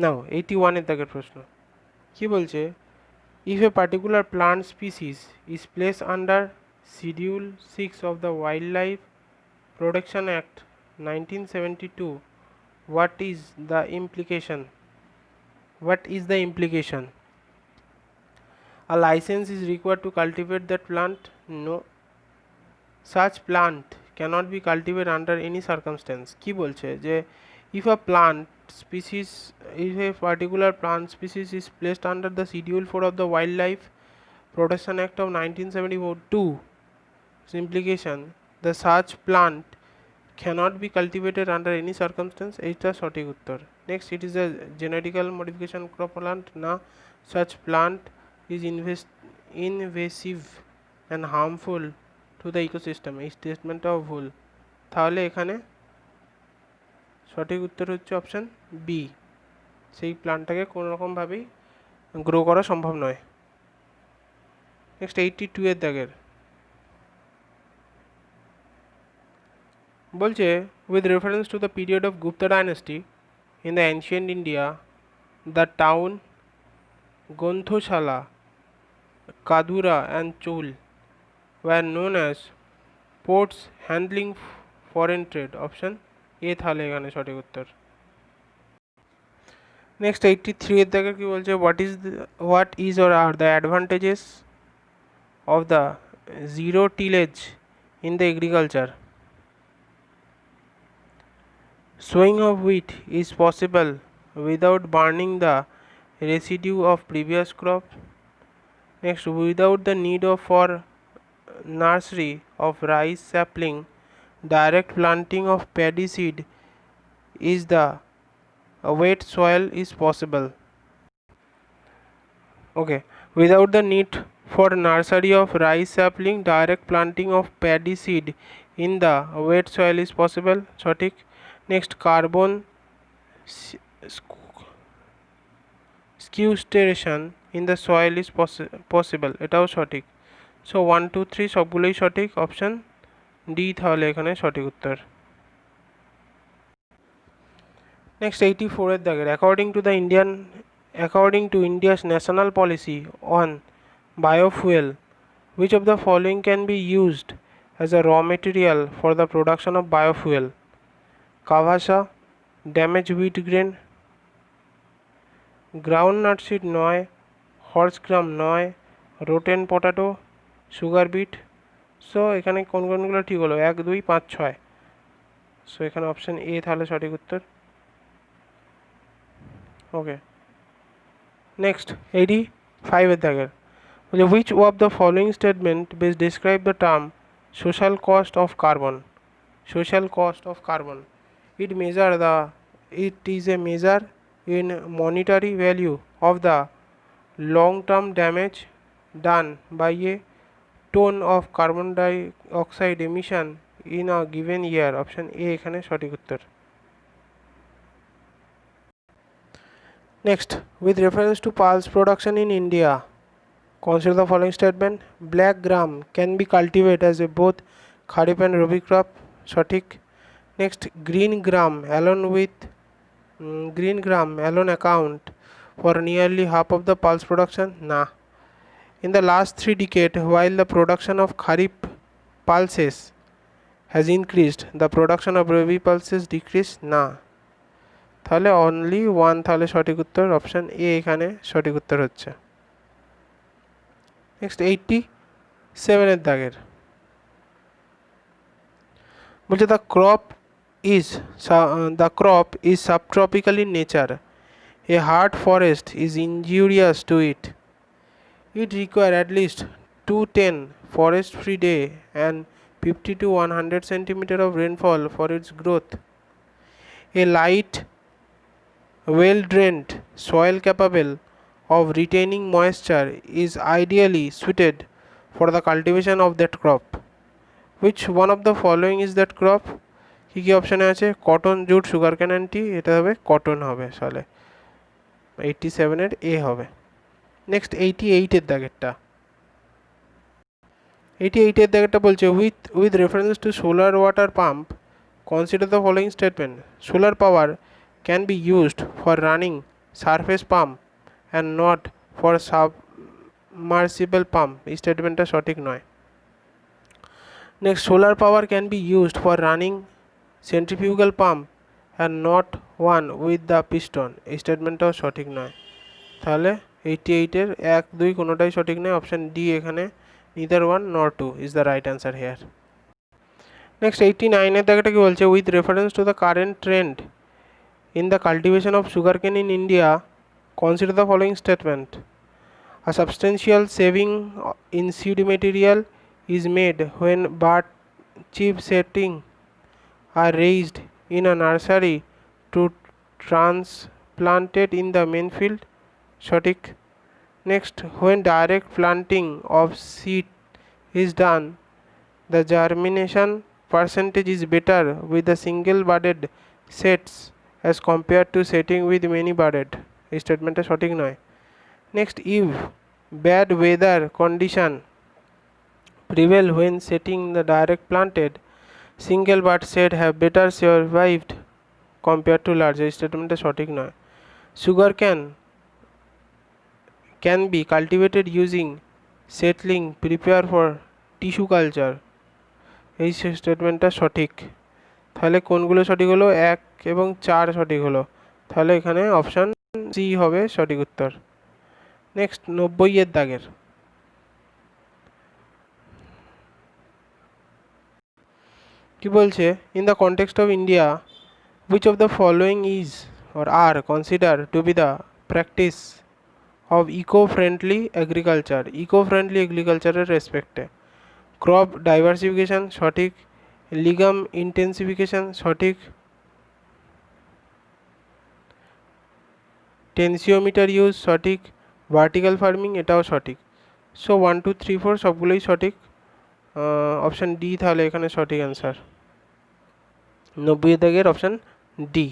নাও 81 এর দাগের প্রশ্ন কি বলছে, if a particular plant species is placed under Schedule 6 of the Wildlife Protection Act 1972, what is the implication? A license is required to cultivate that plant? No. Such plant cannot be cultivated under any circumstance. কি বলছে যে if a particular plant species is placed under the Schedule 4 of the Wildlife Protection Act of 1972, implication, the such plant cannot be cultivated under any circumstance. এইটা সঠিক উত্তর। Next, it is a genetical modification crop plant? না, such plant is invasive and harmful to the ecosystem. এই স্টেটমেন্টটাও ভুল। তাহলে এখানে সঠিক উত্তর হচ্ছে অপশান বি, সেই প্লান্টটাকে কোনো রকমভাবেই গ্রো করা সম্ভব নয়। নেক্সট 82 এর দাগের বলছে, with reference to the period of Gupta dynasty in the ancient India, the town Gonthoshala, Kadura and Chul were known as ports handling foreign trade. Option A তাহলে এখানে সঠিক উত্তর। নেক্সট 83 এর দাগে কি বলছে, what is or are the advantages of the zero tillage in the agriculture? Sowing of wheat is possible without burning the residue of previous crop. Next, without the need for nursery of rice sapling, direct planting of paddy seed is the wet soil is possible. Okay, without the need for nursery of rice sapling, direct planting of paddy seed in the wet soil is possible. সঠিক। Next, carbon sequestration in the soil is possible. এটাও সঠিক। So 1 2 3 সবগুলোই সঠিক। Option D তাহলে এখানে সঠিক উত্তর। Next 84 এর দাগের, according to India's national policy on biofuel, which of the following can be used as a raw material for the production of biofuel? Kavasa, damaged wheat grain, groundnut seed নয়, horse gram নয়, rotten potato, sugar beet. So এখানে কোন কোনগুলো ঠিক হলো? 1 2 5 6। So এখানে option A তাহলে সঠিক উত্তর। ওকে, নেক্সট 85 এর দাগের, which of the following statement best describe the term social cost of carbon? Social cost of carbon, it is a measure in monetary value of the long term damage done by a ton of carbon dioxide emission in a given year. Option A এখানে সঠিক উত্তর। Next, with reference to pulse production in India, consider the following statement. Black gram can be cultivated as a both kharif and rabi crop. সঠিক। Next, green gram alone account for nearly half of the pulse production. না। In the last 3 decades, while the production of kharif pulses has increased, the production of rabi pulses decreased. না। তাহলে only 1 তাহলে সঠিক উত্তর। Option A এখানে সঠিক উত্তর হচ্ছে। নেক্সট 87 এর দাগের বলছে, the crop is subtropical in nature. A hard forest is injurious to it. It requires at least 210 forest-free day and 50 to 100 centimeter of rainfall for its growth. A light, well-drained soil capable of retaining moisture is ideally suited for the cultivation of that crop. Which one of the following is that crop? কী কী অপশানে আছে? Cotton, jute, sugar কেন and টি। এটা হবে cotton হবে, সালে 87 এর এ হবে। Next 88 এর দাগেরটা, 88 এর দাগেরটা বলছে, with reference to solar water pump, consider the following statement. Solar power can be used for running surface pump and not for submersible pump, এই স্টেটমেন্টটা সঠিক নয়। Next, solar power can be used for running centrifugal pump and not one with the piston, এই স্টেটমেন্টটাও সঠিক নয়। তাহলে 88-এর 1, 2 কোনোটাই সঠিক নয়, অপশান ডি এখানে neither 1 nor 2 is the right answer here. Next 89-এর দাগটা কি বলছে, with reference to the current trend in the cultivation of sugarcane in India, consider the following statement. A substantial saving in seed material is made when bud chip setting are raised in a nursery to transplanted in the main field, সঠিক। Next, when direct planting of seed is done, the germination percentage is better with the single budded sets as compared to setting with many budded, এই স্টেটমেন্টটা সঠিক নয়। Next, if bad weather condition prevail when setting the direct planted, single bud set have better survived compared to large, এই স্টেটমেন্টটা সঠিক নয়। Sugar can be cultivated using seedling prepare for tissue culture, এই স্টেটমেন্টটা সঠিক। তাহলে কোনগুলো সঠিক হলো, 1 এবং 4 সঠিক হলো, তাহলে এখানে অপশান সি হবে সঠিক উত্তর। নেক্সট 90-এর দাগের কি বলছে, in the context of India which of the following is or are considered to be the practice of eco-friendly agriculture, eco-friendly agriculture রেসপেক্টে, ক্রপ ডাইভার্সিফিকেশন সঠিক, লিগাম ইন্টেন্সিফিকেশন সঠিক, টেনসিওমিটার ইউজ সঠিক, ভার্টিক্যাল ফার্মিং এটাও সঠিক। So 1, 2, 3, 4 সবগুলোই সঠিক, option D তাহলে এখানে সঠিক অ্যান্সার। 90-এর দাগের অপশান ডি।